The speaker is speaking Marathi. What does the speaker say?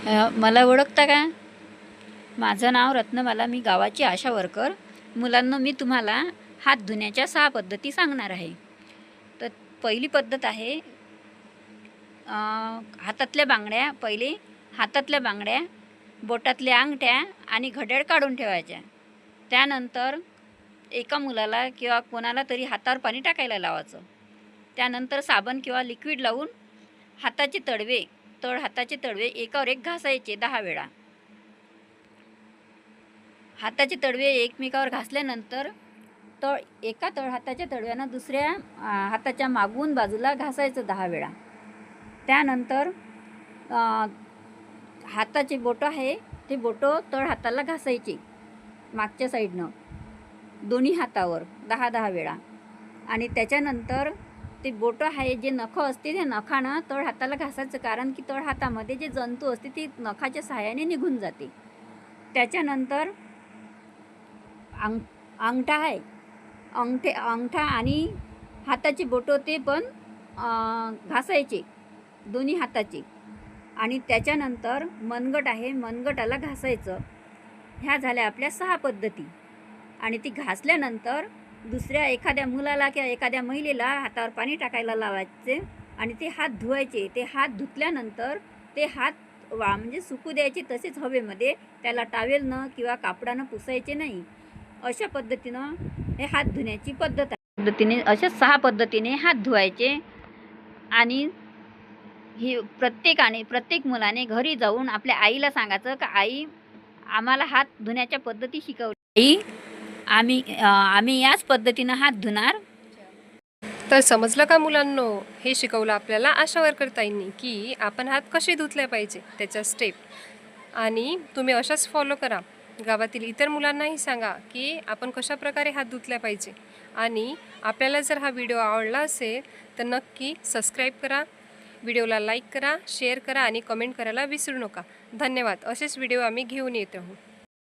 मला ओळखता का? माझं नाव रत्नमाला, मी गावाची आशा वर्कर. मुलांना मी तुम्हाला हात धुण्याच्या 6 पद्धती सांगणार आहे. तर पहिली पद्धत आहे हातातल्या बांगड्या. पहिले हातातल्या बांगड्या, बोटातल्या अंगठ्या आणि घड्याळ काढून ठेवायच्या. त्यानंतर एका मुलाला किंवा कोणाला तरी हातावर पाणी टाकायला लावायचं. त्यानंतर साबण किंवा लिक्विड लावून हाताचे तळवे एकावर एक घासायचे 10 वेळा. हाताचे तळवे एकमेकावर घासल्यानंतर एका हाताच्या तळव्यानं दुसऱ्या हाताच्या मागून बाजूला घासायचं 10 वेळा. त्यानंतर हाताचे बोटं आहे ते बोटं तळ हाताला घासायचे मागच्या साईडनं दोन्ही हातावर 10-10 वेळा. आणि त्याच्यानंतर ते बोटं आहे जे नखं असते ते नखानं तळ हाताला घासायचं, कारण की तळ हातामध्ये जे जंतू असते ते नखाच्या सहाय्याने निघून जाते. त्याच्यानंतर अंगठा आहे, अंगठा आणि हाताची बोटं ते पण घासायचे दोन्ही हाताचे. आणि त्याच्यानंतर मनगट आहे, मनगटाला घासायचं. ह्या झाल्या आपल्या 6 पद्धती. आणि ती घासल्यानंतर दुसऱ्या एखाद्या मुलाला किंवा एखाद्या महिलेला हातावर पाणी टाकायला लावायचे आणि ते हात धुवायचे. ते हात धुतल्यानंतर ते हात म्हणजे सुकू द्यायचे तसेच हवेमध्ये. त्याला टावेलनं किंवा कापडानं पुसायचे नाही. अशा पद्धतीनं हे हात धुण्याची पद्धत आहे. अशा 6 पद्धतीने हात धुवायचे. आणि ही प्रत्येक मुलाने घरी जाऊन आपल्या आईला सांगायचं का आई, आम्हाला हात धुण्याच्या पद्धती शिकवली. आम्ही याच पद्धतीनं हात धुणार. तर समजलं का मुलांनो? हे शिकवलं आपल्याला आशा वर्कर ताईंनी की आपण हात कसे धुतले पाहिजे, त्याच्या स्टेप. आणि तुम्ही अशाच फॉलो करा. गावातील इतर मुलांनाही सांगा की आपण कशा प्रकारे हात धुतले पाहिजे. आणि आपल्याला जर हा व्हिडिओ आवडला असेल तर नक्की सबस्क्राईब करा, व्हिडिओला लाईक करा, शेअर करा आणि कमेंट करायला विसरू नका. धन्यवाद. असेच व्हिडिओ आम्ही घेऊन येत आहोत.